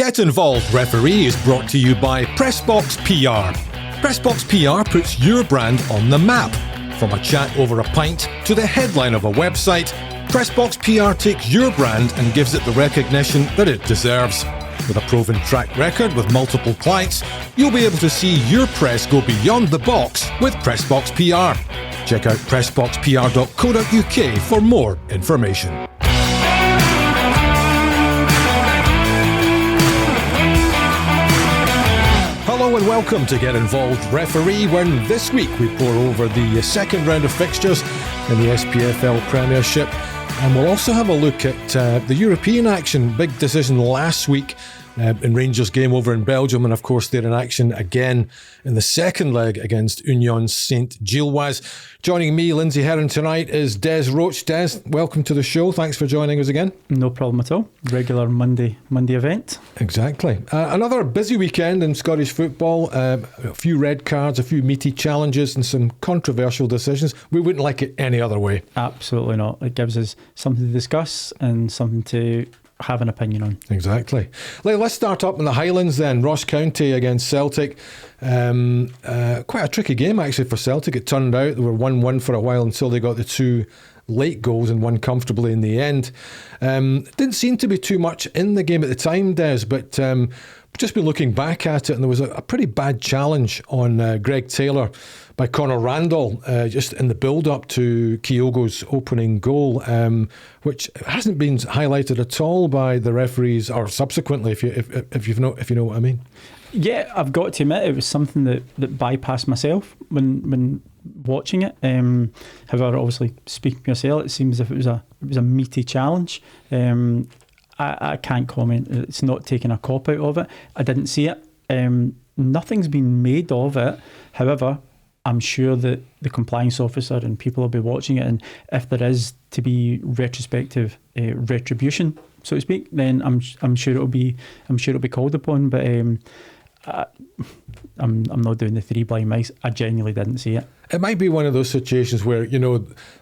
Get Involved Referee is brought to you by Pressbox PR. Pressbox PR puts your brand on the map. From a chat over a pint to the headline of a website, Pressbox PR takes your brand and gives it the recognition that it deserves. With a proven track record with multiple clients, you'll be able to see your press go beyond the box with Pressbox PR. Check out pressboxpr.co.uk for more information. Hello and welcome to Get Involved Referee, when this week we pour over the second round of fixtures in the SPFL Premiership, and we'll also have a look at the European action. Big decision last week in Rangers' game over in Belgium, and of course they're in action again in the second leg against Union Saint-Gilloise. Joining me, Lindsay Heron, tonight is Des Roache. Des, welcome to the show. Thanks for joining us again. No problem at all. Regular Monday event. Exactly. Another busy weekend in Scottish football. A few red cards, a few meaty challenges, and some controversial decisions. We wouldn't like it any other way. Absolutely not. It gives us something to discuss and something to have an opinion on. Exactly. Let's start up in the Highlands then. Ross County against Celtic. Quite a tricky game actually for Celtic. It turned out they were 1-1 for a while until they got the two late goals and won comfortably in the end. Didn't seem to be too much in the game at the time, Des, but just been looking back at it, and there was a pretty bad challenge on Greg Taylor by Conor Randall just in the build-up to Kyogo's opening goal, which hasn't been highlighted at all by the referees or subsequently, if you know what I mean. Yeah, I've got to admit it was something that bypassed myself when watching it. However, obviously speaking for yourself, it seems as if it was a meaty challenge. I can't comment. It's not taking a cop out of it. I didn't see it. Nothing's been made of it. However, I'm sure that the compliance officer and people will be watching it, and if there is to be retrospective retribution, so to speak, then I'm sure it'll be called upon. But I'm not doing the three blind mice. I genuinely didn't see it. It might be one of those situations where,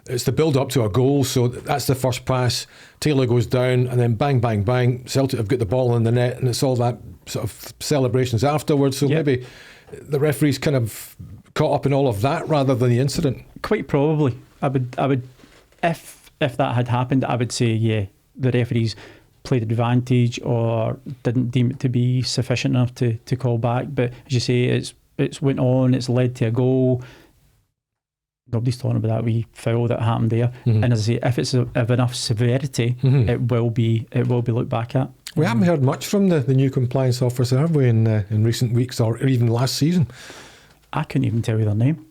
it's the build up to a goal, so that's the first pass, Taylor goes down, and then bang, bang, bang, Celtic have got the ball in the net, and it's all that sort of celebrations afterwards. So maybe the referees kind of caught up in all of that rather than the incident. Quite probably. I would if that had happened, I would say the referees played advantage or didn't deem it to be sufficient enough to call back. But as you say, it's went on, it's led to a goal. Nobody's talking about that wee foul that happened there. Mm-hmm. And as I say, if it's of enough severity, it will be looked back at. We haven't heard much from the new compliance officer, have we, in recent weeks or even last season? I couldn't even tell you their name.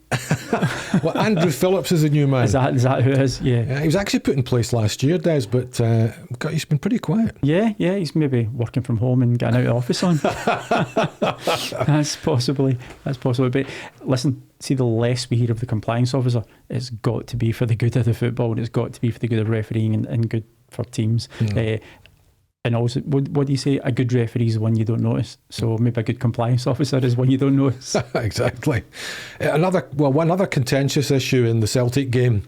Well, Andrew Phillips is the new man. Is that who it is? Yeah. He was actually put in place last year, Des, but he's been pretty quiet. Yeah, he's maybe working from home and getting out of the office on. That's possibly. But listen, see, the less we hear of the compliance officer, it's got to be for the good of the football, and it's got to be for the good of refereeing and good for teams. And also, what do you say? A good referee is one you don't notice. So maybe a good compliance officer is one you don't notice. Exactly. One other contentious issue in the Celtic game.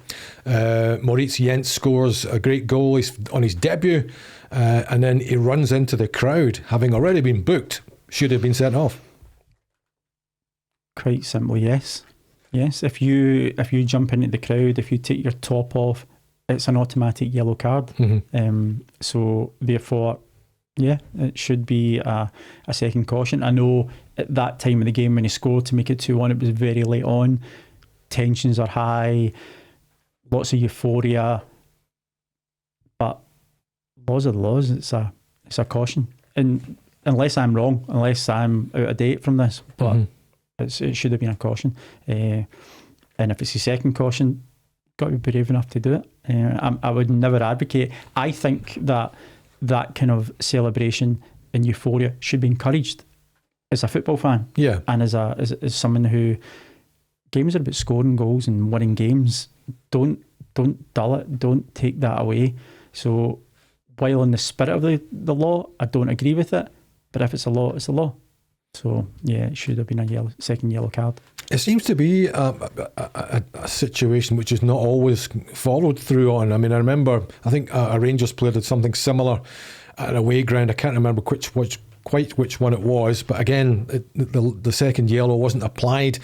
Maurice Jenz scores a great goal on his debut, and then he runs into the crowd, having already been booked. Should have been sent off. Quite simply, yes. Yes, if you jump into the crowd, if you take your top off, it's an automatic yellow card. Mm-hmm. So therefore, it should be a second caution. I know at that time of the game when he scored to make it 2-1, it was very late on. Tensions are high, lots of euphoria. But laws are the laws. It's a caution. And unless I'm wrong, unless I'm out of date from this, but it should have been a caution. And if it's a second caution, got to be brave enough to do it. I would never advocate. I think that kind of celebration and euphoria should be encouraged as a football fan. Yeah. And as someone who, games are about scoring goals and winning games. Don't dull it. Don't take that away. So while in the spirit of the law, I don't agree with it. But if it's a law, it's a law. So it should have been a second yellow card. It seems to be a situation which is not always followed through on. I mean, I think a Rangers player did something similar at an away ground. I can't remember which quite which one it was, but again, the second yellow wasn't applied.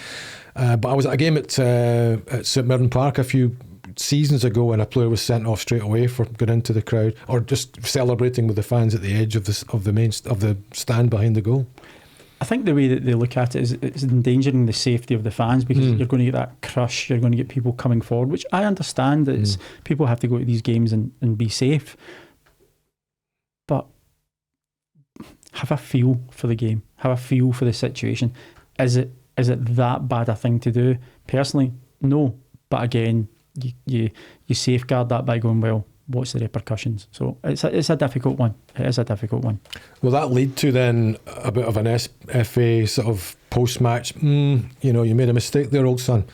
But I was at a game at St Mirren Park a few seasons ago, and a player was sent off straight away for going into the crowd or just celebrating with the fans at the edge of the stand behind the goal. I think the way that they look at it is it's endangering the safety of the fans, because you're going to get that crush, you're going to get people coming forward, which I understand that it's people have to go to these games and be safe, but have a feel for the game, have a feel for the situation. Is it that bad a thing to do? Personally, no, but again, you safeguard that by going, well, what's the repercussions? So it's a difficult one. It is a difficult one. Will that lead to then a bit of an FA sort of post-match? You made a mistake there, old son.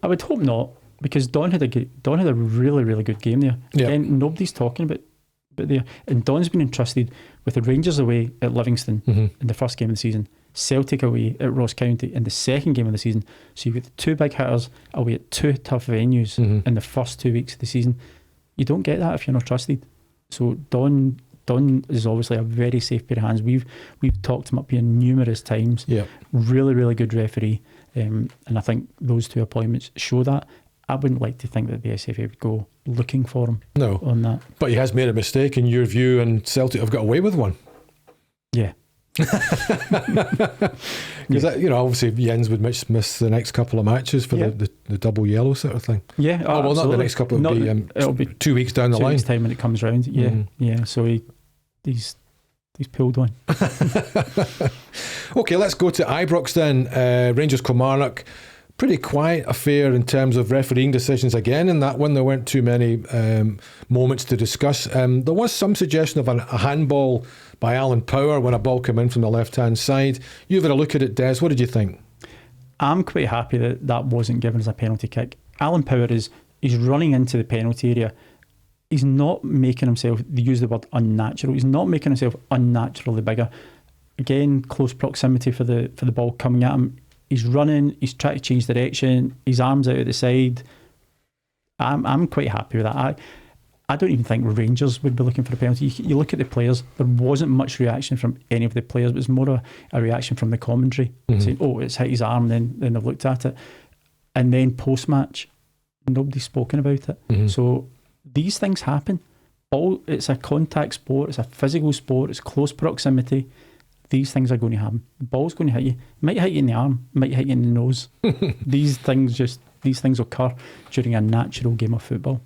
I would hope not, because Don had a really, really good game there. Again, nobody's talking about there. And Don's been entrusted with the Rangers away at Livingston in the first game of the season, Celtic away at Ross County in the second game of the season. So you've got the two big hitters away at two tough venues in the first 2 weeks of the season. You don't get that if you're not trusted. So Don is obviously a very safe pair of hands. We've talked him up here numerous times. Yeah. Really, really good referee. And I think those two appointments show that. I wouldn't like to think that the SFA would go looking for him on that. But he has made a mistake in your view, and Celtic have got away with one. Yeah. Because obviously Jenz would miss the next couple of matches for the double yellow sort of thing. Yeah, well, not the next couple. It'll be 2 weeks down the line. 2 weeks time when it comes round. Yeah. So he's pulled one. Okay, let's go to Ibrox then. Rangers Kilmarnock. Pretty quiet affair in terms of refereeing decisions again in that one. There weren't too many moments to discuss. There was some suggestion of a handball by Alan Power when a ball came in from the left-hand side. You've had a look at it, Des. What did you think? I'm quite happy that wasn't given as a penalty kick. Alan Power he's running into the penalty area. He's not making himself, they use the word unnatural, he's not making himself unnaturally bigger. Again, close proximity for the ball coming at him. He's running, he's trying to change direction, his arms out at the side. I'm quite happy with that. I don't even think Rangers would be looking for a penalty. You look at the players, there wasn't much reaction from any of the players. It was more a reaction from the commentary, saying, oh, it's hit his arm, then they've looked at it. And then post-match, nobody's spoken about it. So these things happen. It's a contact sport, it's a physical sport, it's close proximity. These things are going to happen. The ball's going to hit you. Might hit you in the arm, might hit you in the nose. These things occur during a natural game of football.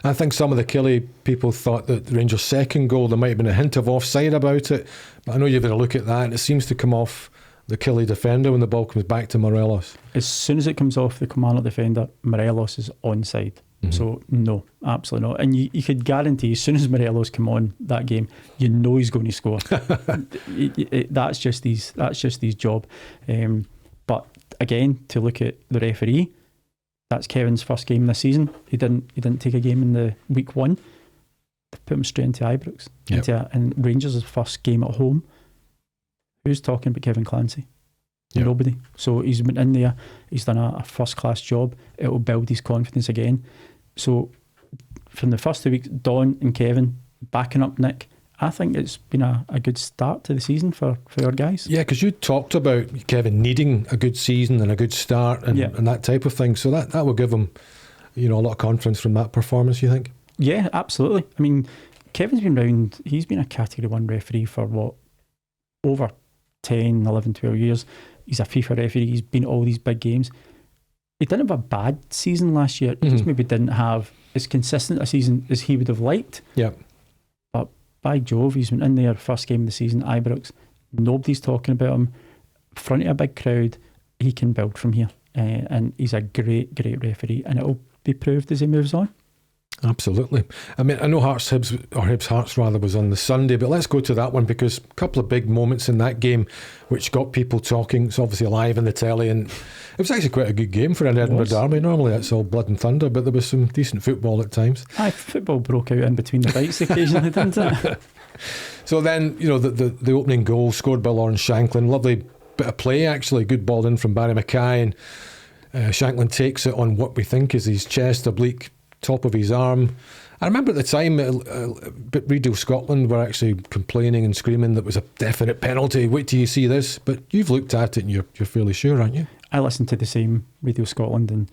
I think some of the Killie people thought that the Rangers' second goal, there might have been a hint of offside about it, but I know you've had a look at that, and it seems to come off the Killie defender when the ball comes back to Morelos. As soon as it comes off the Kilmarnock defender, Morelos is onside. So no, absolutely not. And you could guarantee as soon as Morelos come on that game, you know he's going to score. That's just his job. But again, to look at the referee, that's Kevin's first game this season. He didn't take a game in the week one. They put him straight into Ibrox. And Rangers' first game at home. Who's talking about Kevin Clancy? Nobody. So he's been in there, he's done a first class job. It will build his confidence again. So from the first 2 weeks, Don and Kevin backing up Nick, I think it's been a good start to the season for our guys. Yeah, because you talked about Kevin needing a good season and a good start and that type of thing. So that will give him, a lot of confidence from that performance, you think? Yeah, absolutely. I mean, Kevin's been round, he's been a Category 1 referee for over 10, 11, 12 years. He's a FIFA referee, he's been at all these big games. He didn't have a bad season last year. He just maybe didn't have as consistent a season as he would have liked. Yeah. But by Jove, he's been in there first game of the season, Ibrox. Nobody's talking about him. Front of a big crowd, he can build from here. And he's a great, great referee, and it'll be proved as he moves on. Absolutely. I mean, I know Hibs Hearts rather was on the Sunday, but let's go to that one because a couple of big moments in that game which got people talking. It's obviously live in the telly, and it was actually quite a good game for an Edinburgh derby. Normally that's all blood and thunder, but there was some decent football at times. Football broke out in between the bites occasionally, didn't it? So then, the opening goal scored by Lawrence Shanklin. Lovely bit of play, actually. Good ball in from Barry Mackay, and Shanklin takes it on what we think is his chest oblique top of his arm, I remember at the time, Radio Scotland were actually complaining and screaming that it was a definite penalty. Wait till you see this. But you've looked at it and you're fairly sure, aren't you? I listened to the same Radio Scotland, and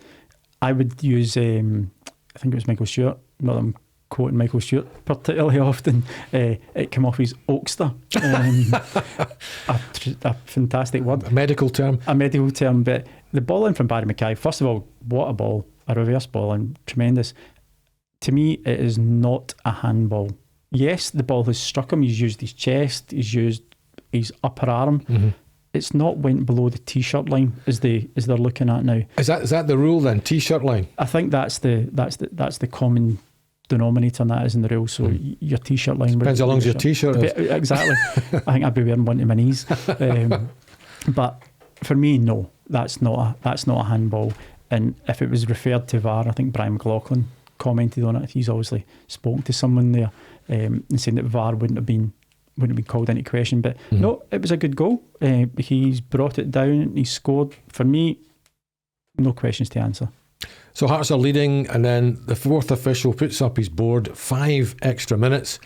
I would use, I think it was Michael Stewart, not that I'm quoting Michael Stewart particularly often, it came off his Oakster. A fantastic word. A medical term, but the ball in from Barry Mackay, first of all, what a ball, a reverse ball, and tremendous. To me, it is not a handball. Yes, the ball has struck him, he's used his chest, he's used his upper arm. Mm-hmm. It's not went below the t-shirt line as they're looking at now. Is that the rule then? T-shirt line? I think that's the common denominator, and that is in the rule. So your t-shirt line depends how long your t-shirt is. Exactly. I think I'd be wearing one to my knees. But for me, no, that's not a handball. And if it was referred to VAR, I think Brian McLaughlin commented on it. He's obviously spoken to someone there and saying that VAR wouldn't have been called into question. But no, it was a good goal. He's brought it down, he scored. For me, no questions to answer. So Hearts are leading, and then the fourth official puts up his board, 5 extra minutes.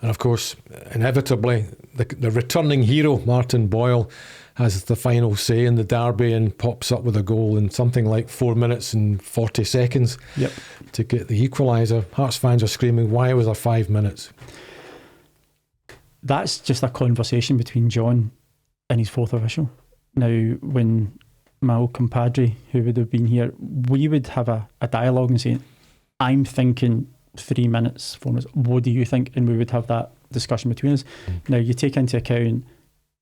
And of course, inevitably, the returning hero, Martin Boyle, has the final say in the derby and pops up with a goal in something like 4 minutes and 40 seconds to get the equaliser. Hearts fans are screaming, why was there 5 minutes? That's just a conversation between John and his fourth official. Now, when my old compadre, who would have been here, we would have a dialogue and say, I'm thinking 3 minutes, 4 minutes, what do you think? And we would have that discussion between us. Now, you take into account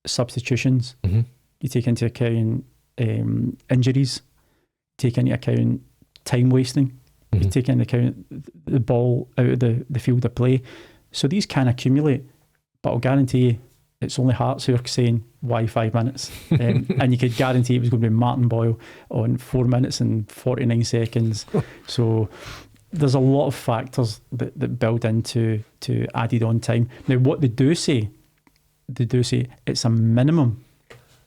substitutions, you take into account injuries, take into account time wasting, you take into account the ball out of the field of play. So these can accumulate, but I'll guarantee you it's only Hearts who are saying why 5 minutes. And you could guarantee it was going to be Martin Boyle on 4 minutes and 49 seconds. So there's a lot of factors that build into added on time. Now, what they do say it's a minimum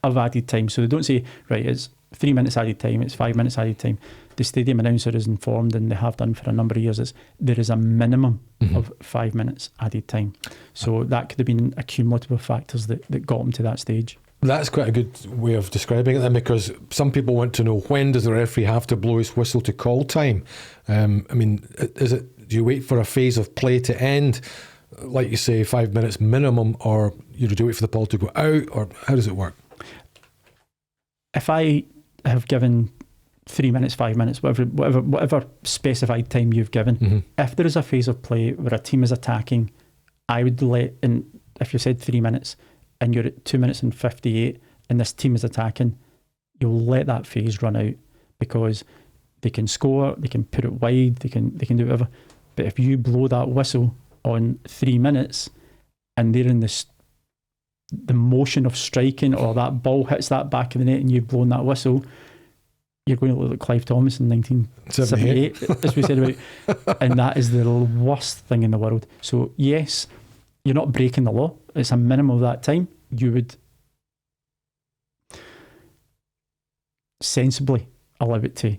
of added time. So they don't say, right, it's 3 minutes added time, it's 5 minutes added time. The stadium announcer is informed, and they have done for a number of years, there is a minimum of 5 minutes added time. So that could have been a cumulative of factors that got them to that stage. That's quite a good way of describing it then, because some people want to know, when does the referee have to blow his whistle to call time? I mean, do you wait for a phase of play to end, like you say, 5 minutes minimum, or do you wait for the ball to go out, or how does it work? If I have given 3 minutes, 5 minutes, whatever specified time you've given, if there is a phase of play where a team is attacking, I would if you said 3 minutes and you're at 2 minutes and 58 and this team is attacking, you'll let that phase run out, because they can score, they can put it wide, they can do whatever. But if you blow that whistle on 3 minutes and they're in the motion of striking, or that ball hits that back of the net and you've blown that whistle, you're going to look like Clive Thomas in 1978, as we said about, and that is the worst thing in the world. So yes, you're not breaking the law. It's a minimum of that time. You would sensibly allow it to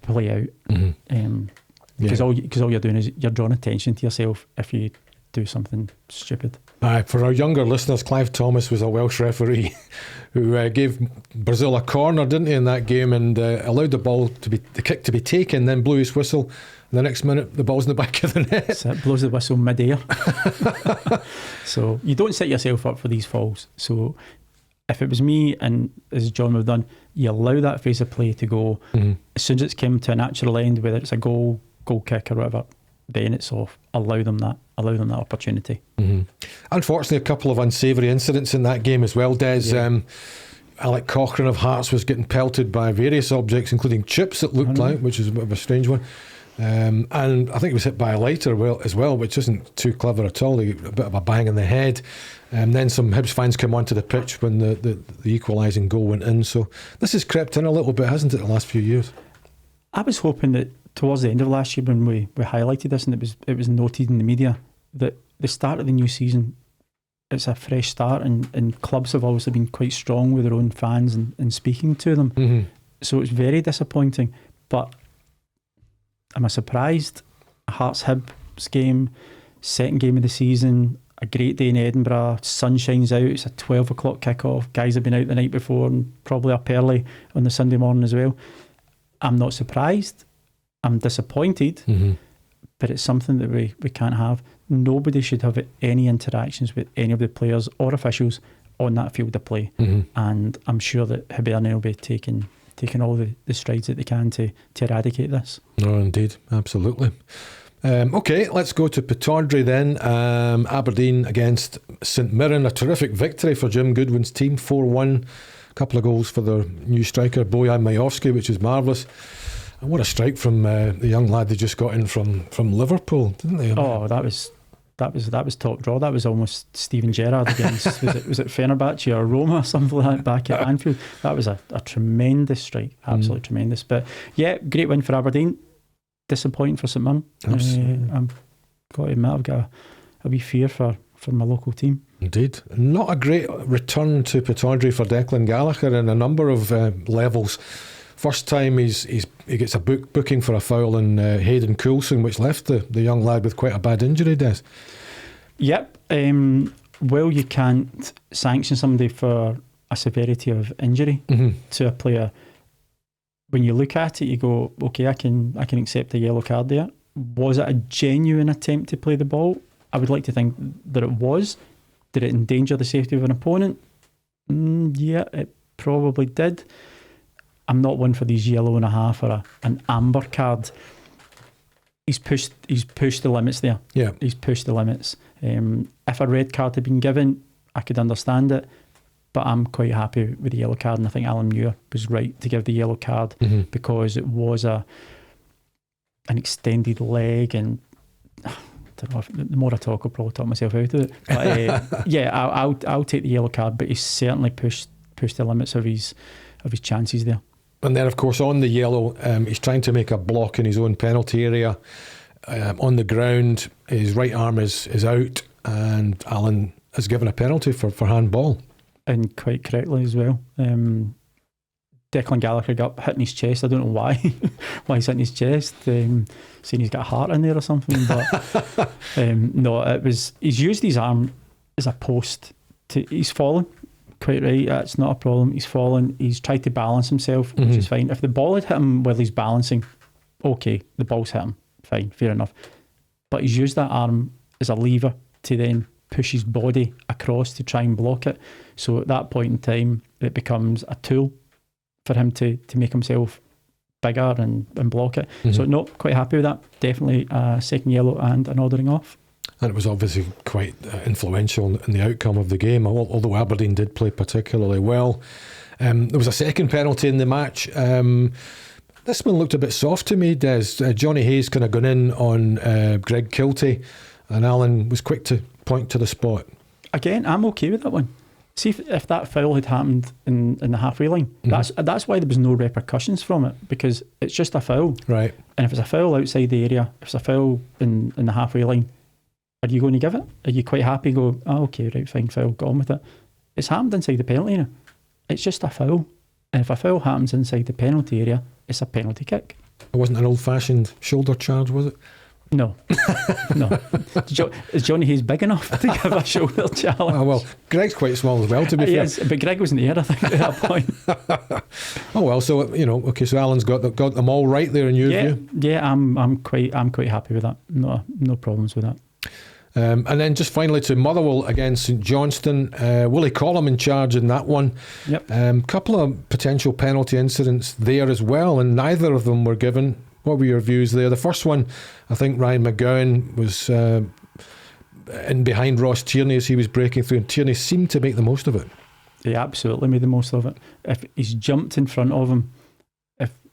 play out, because all you're doing is you're drawing attention to yourself if you do something stupid. For our younger listeners, Clive Thomas was a Welsh referee who gave Brazil a corner, didn't he, in that game, and allowed the kick to be taken, then blew his whistle, and the next minute the ball's in the back of the net. So it blows the whistle mid-air. So you don't set yourself up for these falls. So if it was me, and as John would have done, you allow that phase of play to go. As soon as it's come to a natural end, whether it's a goal kick or whatever, then it's off. Allow them that opportunity. Unfortunately, a couple of unsavoury incidents in that game as well, Des. Alec Cochrane of Hearts was getting pelted by various objects, including chips, it looked like, which is a bit of a strange one. And I think he was hit by a lighter as well, which isn't too clever at all. A bit of a bang in the head. And then some Hibs fans came onto the pitch when the equalising goal went in. So this has crept in a little bit, hasn't it, the last few years? I was hoping that towards the end of last year, when we highlighted this and it was noted in the media, that the start of the new season, it's a fresh start, and clubs have obviously been quite strong with their own fans and speaking to them. So it's very disappointing. But am I surprised? Hearts Hibs game, second game of the season, a great day in Edinburgh, sun shines out, it's a 12 o'clock kick-off, guys have been out the night before and probably up early on the Sunday morning as well. I'm not surprised, I'm disappointed, but it's something that we can't have. Nobody should have any interactions with any of the players or officials on that field of play, and I'm sure that Hibernian will be taking all the strides that they can to eradicate this. No, indeed, absolutely. Okay, let's go to Pittodrie then. Aberdeen against St Mirren, a terrific victory for Jim Goodwin's team, 4-1. A couple of goals for their new striker Bojan Majowski, which is marvellous. And what a strike from the young lad they just got in from Liverpool, didn't they? Oh, that was top draw. That was almost Steven Gerrard against was it Fenerbahce or Roma or something like that back at Anfield. That was a tremendous strike, absolutely tremendous. But yeah, great win for Aberdeen. Disappointing for St Mirren. I've got to admit, I've got a wee fear for my local team. Indeed. Not a great return to Pittodrie for Declan Gallagher in a number of levels. First time he gets a booking for a foul in Hayden Coulson, which left the young lad with quite a bad injury, Des. Yep. Well, you can't sanction somebody for a severity of injury to a player. When you look at it, you go, okay, I can accept a yellow card there. Was it a genuine attempt to play the ball? I would like to think that it was. Did it endanger the safety of an opponent? Yeah, it probably did. I'm not one for these yellow and a half or an amber card. He's pushed the limits there. Yeah, he's pushed the limits. If a red card had been given, I could understand it. But I'm quite happy with the yellow card, and I think Alan Muir was right to give the yellow card because it was an extended leg, and I don't know if the more I talk, I'll probably talk myself out of it. But yeah, I'll take the yellow card, but he's certainly pushed the limits of his chances there. And then, of course, on the yellow, he's trying to make a block in his own penalty area on the ground. His right arm is out, and Alan has given a penalty for handball. And quite correctly as well. Declan Gallagher got hit in his chest. I don't know why he's hitting his chest. Saying he's got a heart in there or something. But no, he's used his arm as a post. He's fallen. Quite right. That's not a problem. He's fallen. He's tried to balance himself, which is fine. If the ball had hit him while he's balancing, okay, the ball's hit him. Fine, fair enough. But he's used that arm as a lever to then push his body across to try and block it. So at that point in time, it becomes a tool for him to make himself bigger and block it. So no, quite happy with that. Definitely a second yellow and an ordering off. And it was obviously quite influential in the outcome of the game, although Aberdeen did play particularly well. There was a second penalty in the match. This one looked a bit soft to me, Des. Johnny Hayes kind of gone in on Greg Kiltie, and Alan was quick to point to the spot. Again, I'm okay with that one. See, if that foul had happened in the halfway line, that's why there was no repercussions from it, because it's just a foul. Right. And if it's a foul outside the area, if it's a foul in the halfway line, are you going to give it? Are you quite happy? Go, okay, right, fine, foul, go on with it. It's happened inside the penalty area. It's just a foul. And if a foul happens inside the penalty area, it's a penalty kick. It wasn't an old-fashioned shoulder charge, was it? No. Is Johnny Hayes big enough to give a shoulder challenge? Oh, well, Greg's quite small as well, to be fair. Yes, but Greg wasn't here, I think, at that point. Oh well, so okay, so Alan's got them all right there in your view. Yeah, I'm quite happy with that. No problems with that. And then just finally to Motherwell against St Johnstone. Willie Collum in charge in that one. Yep. Couple of potential penalty incidents there as well, and neither of them were given. What were your views there? The first one, I think Ryan McGowan was in behind Ross Tierney as he was breaking through, and Tierney seemed to make the most of it. He absolutely made the most of it. If he's jumped in front of him,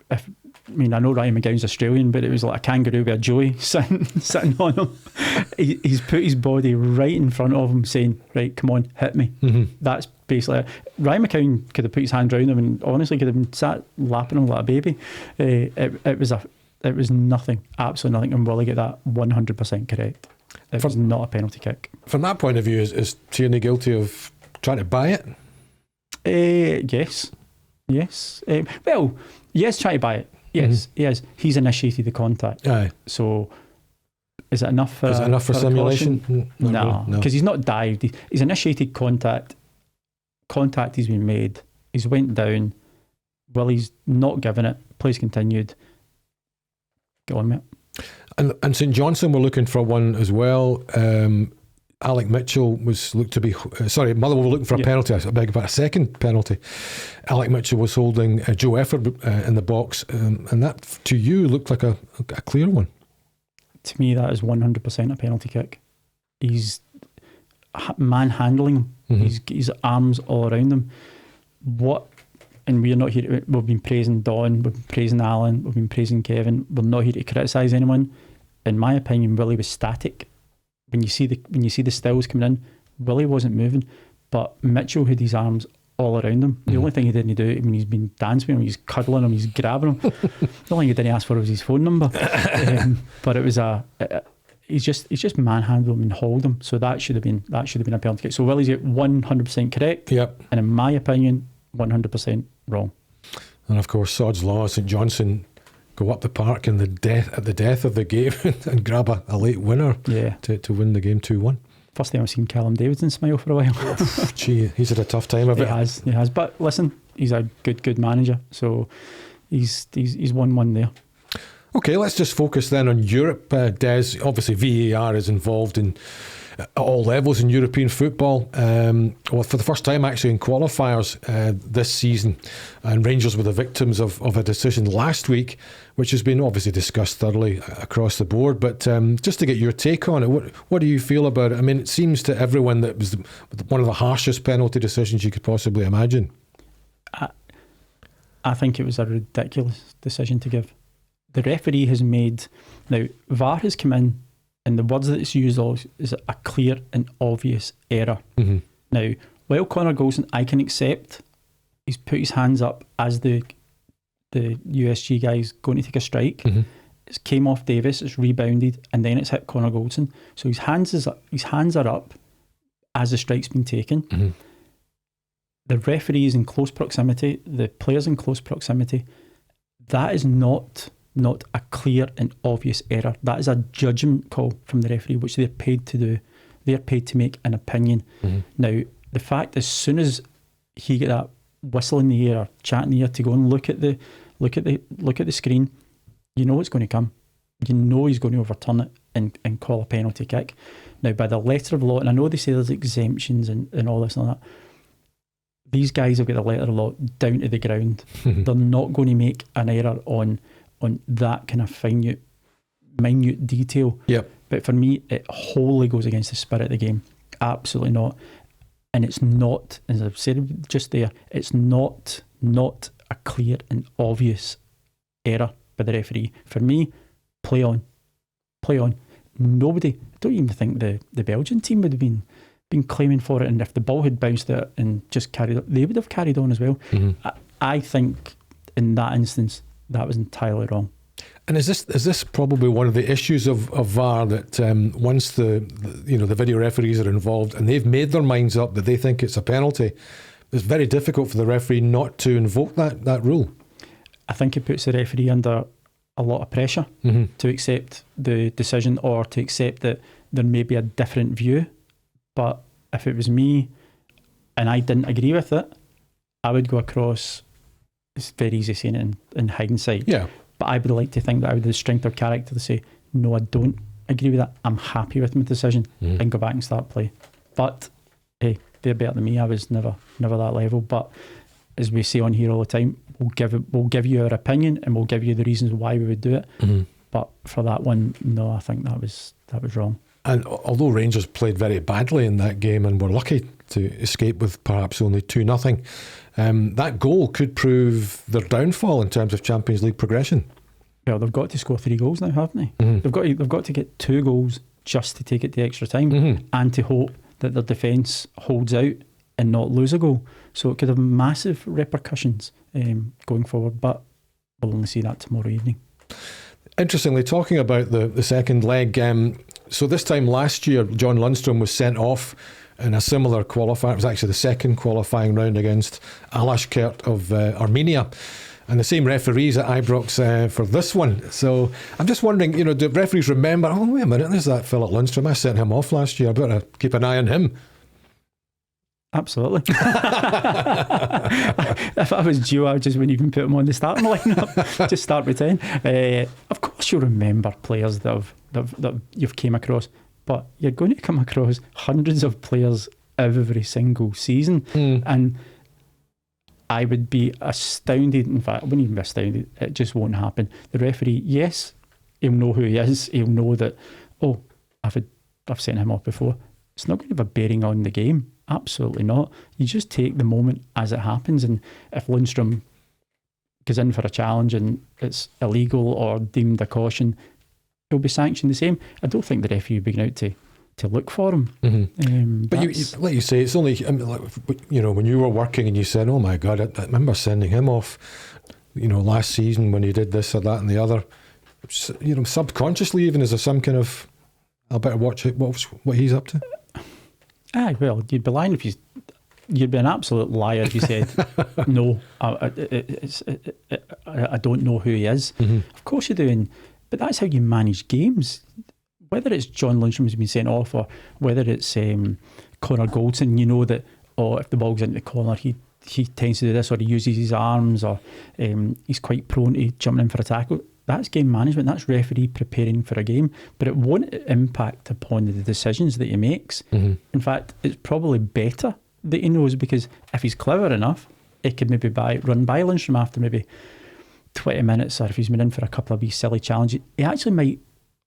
I know Ryan McGowan's Australian, but it was like a kangaroo with a joey sitting on him. He's put his body right in front of him, saying, "Right, come on, hit me." That's basically it. Ryan McGowan could have put his hand around him and honestly could have been sat lapping him like a baby. It was nothing, absolutely nothing, and Willie get that 100% correct. It was not a penalty kick. From that point of view, is Tierney guilty of trying to buy it? Yes. Well, yes, trying to buy it. Yes, he is. He's initiated the contact. Aye. So Is it enough for, is it enough for simulation? No, really, because he's not dived. He's initiated contact. Contact has been made. He's went down. Willie's not given it. Plays continued. Go on, mate. And St Johnstone were looking for one as well. Alec Mitchell was looked to be Motherwell were looking for a penalty. I beg about a second penalty. Alec Mitchell was holding Joe Efford in the box, and that to you looked like a clear one. To me, that is 100% a penalty kick. He's manhandling him. His arms all around him. And we're not here. We've been praising Don, we've been praising Alan, we've been praising Kevin. We're not here to criticise anyone. In my opinion, Willie was static. When you see the stills coming in, Willie wasn't moving, but Mitchell had his arms all around him. The only thing he didn't do, he's been dancing with him, he's cuddling him, he's grabbing him. The only thing he didn't ask for was his phone number. But it was he's just manhandled him and hauled him. So that should have been a penalty kick. So Willie's at 100% correct. Yep. And in my opinion, 100% wrong. And of course, Sod's Law, St Johnstone go up the park in at the death of the game and grab a late winner to win the game 2-1. First time I've seen Callum Davidson smile for a while. Gee, he's had a tough time of it. He has. But listen, he's a good manager. So he's 1-1 there. Okay, let's just focus then on Europe. Des, obviously VAR is involved in at all levels in European football. Well, for the first time actually in qualifiers this season, and Rangers were the victims of a decision last week, which has been obviously discussed thoroughly across the board. But just to get your take on it, what do you feel about it? I mean, it seems to everyone that it was one of the harshest penalty decisions you could possibly imagine. I think it was a ridiculous decision to give. The referee has made... Now, VAR has come in, and the words that it's used is a clear and obvious error. Mm-hmm. Now, while Connor Goldson, I can accept, he's put his hands up as the USG guy's going to take a strike. Mm-hmm. It's came off Davis, it's rebounded, and then it's hit Connor Goldson. So his hands are up as the strike's been taken. Mm-hmm. The referee is in close proximity, the player's in close proximity. That is not a clear and obvious error. That is a judgment call from the referee, which they're paid to do. They're paid to make an opinion. Mm-hmm. Now, the fact, as soon as he get that whistle in the air or chat in the ear to go and look at the screen, you know it's going to come. You know he's going to overturn it and call a penalty kick. Now, by the letter of law, and I know they say there's exemptions and all this and all that, these guys have got the letter of law down to the ground. They're not going to make an error on that kind of minute detail. Yep. But for me, it wholly goes against the spirit of the game. Absolutely not. And it's not, as I've said just there, it's not a clear and obvious error by the referee. For me, play on. Nobody, I don't even think the Belgian team would have been claiming for it, and if the ball had bounced it and just carried on, they would have carried on as well. Mm-hmm. I think in that instance that was entirely wrong. And is this probably one of the issues of VAR, that once the video referees are involved and they've made their minds up that they think it's a penalty, it's very difficult for the referee not to invoke that rule? I think it puts the referee under a lot of pressure to accept the decision, or to accept that there may be a different view. But if it was me and I didn't agree with it, I would go across. It's very easy saying it in hindsight. Yeah. But I would like to think that I would have the strength of character to say, no, I don't agree with that. I'm happy with my decision, and go back and start play. But hey, they're better than me. I was never that level. But as we say on here all the time, we'll give you our opinion and we'll give you the reasons why we would do it. Mm-hmm. But for that one, no, I think that was wrong. And although Rangers played very badly in that game and were lucky to escape with perhaps only 2-0, that goal could prove their downfall in terms of Champions League progression. Well, they've got to score 3 goals now, haven't they? Mm-hmm. They've got to get 2 goals just to take it to extra time, and to hope that their defence holds out and not lose a goal. So it could have massive repercussions going forward, but we'll only see that tomorrow evening. Interestingly, talking about the second leg, so this time last year, John Lundstrom was sent off in a similar qualifier. It was actually the second qualifying round against Alashkert of Armenia. and the same referees at Ibrox for this one. So I'm just wondering, do referees remember, oh, wait a minute, there's that Philip Lundstrom. I sent him off last year. I better keep an eye on him. Absolutely. If I was due, I just wouldn't even put him on the starting lineup. Just start with 10. Of course, you'll remember players that you've came across, but you're going to come across hundreds of players every single season. And I would be astounded. In fact, I wouldn't even be astounded. It just won't happen. The referee, yes, he'll know who he is. He'll know that, oh, I've sent him off before. It's not going to have a bearing on the game. Absolutely not. You just take the moment as it happens, and if Lundstrom goes in for a challenge and it's illegal or deemed a caution, he'll be sanctioned the same. I don't think the referee will be going out to look for him. But like you say, it's only, when you were working and you said, oh my God, I remember sending him off, last season when he did this or that and the other. Subconsciously even, is there some kind of, I better watch it, what he's up to? Well, you'd be lying if you'd be an absolute liar if you said, no, I don't know who he is. Of course you do, but that's how you manage games. Whether it's John Lundstrom who's been sent off, or whether it's Connor Goldson, you know that, if the ball's into the corner, he tends to do this, or he uses his arms, or he's quite prone to jumping in for a tackle. That's game management. That's referee preparing for a game, but it won't impact upon the decisions that he makes. In fact, it's probably better that he knows, because if he's clever enough, he could maybe run by Lundstrom after maybe 20 minutes, or if he's been in for a couple of wee silly challenges, he actually might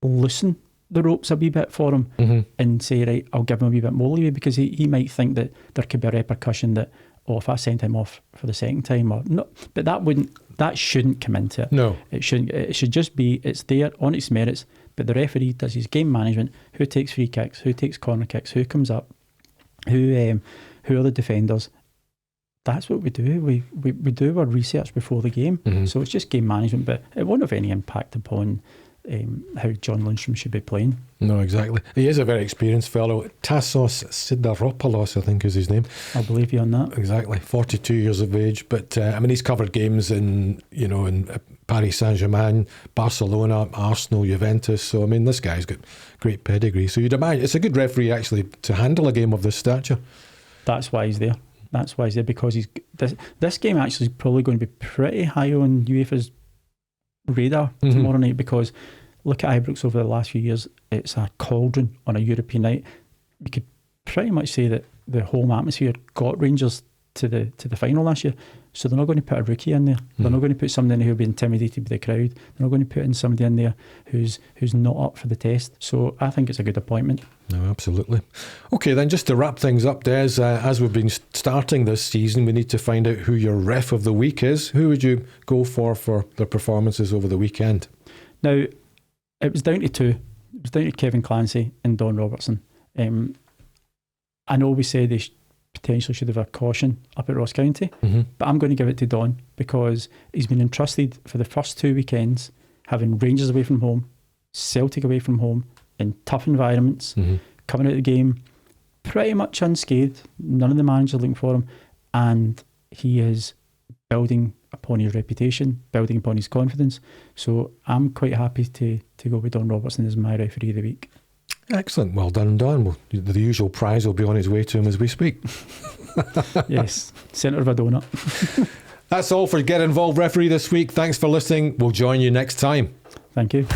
loosen the ropes a wee bit for him and say, right, I'll give him a wee bit more leeway, because he might think that there could be a repercussion that, if I sent him off for the second time or not, but that shouldn't come into it. No, it shouldn't. It should just be, it's there on its merits, but the referee does his game management. Who takes free kicks? Who takes corner kicks? Who comes up? Who are the defenders? That's what we do. We do our research before the game. So it's just game management, but it won't have any impact upon how John Lundstrom should be playing. No, exactly. He is a very experienced fellow. Tassos Sidiropoulos, I think is his name. I'll believe you on that. Exactly. 42 years of age, but he's covered games in Paris Saint-Germain, Barcelona, Arsenal, Juventus. So this guy's got great pedigree. So you'd imagine it's a good referee actually to handle a game of this stature. That's why he's there. Because this game actually is probably going to be pretty high on UEFA's radar tomorrow night, because look at Ibrox over the last few years. It's a cauldron on a European night. You could pretty much say that the home atmosphere got Rangers to the final last year, so they're not going to put a rookie in there. They're not going to put somebody in who'll be intimidated by the crowd. They're not going to put in somebody in there who's not up for the test. So I think it's a good appointment. No, absolutely. Okay, then just to wrap things up, Des, as we've been starting this season, we need to find out who your ref of the week is. Who would you go for their performances over the weekend? Now, it was down to two. It was down to Kevin Clancy and Don Robertson. I know we said they potentially should have a caution up at Ross County, but I'm going to give it to Don, because he's been entrusted for the first 2 weekends, having Rangers away from home, Celtic away from home, in tough environments, coming out of the game pretty much unscathed. None of the managers are looking for him, and he is building upon his reputation, building upon his confidence. So I'm quite happy to go with Don Robertson as my referee of the week. Excellent. Well done, Don. Well, the usual prize will be on its way to him as we speak. Yes, centre of a donut. That's all for Get Involved Referee this week. Thanks for listening. We'll join you next time. Thank you.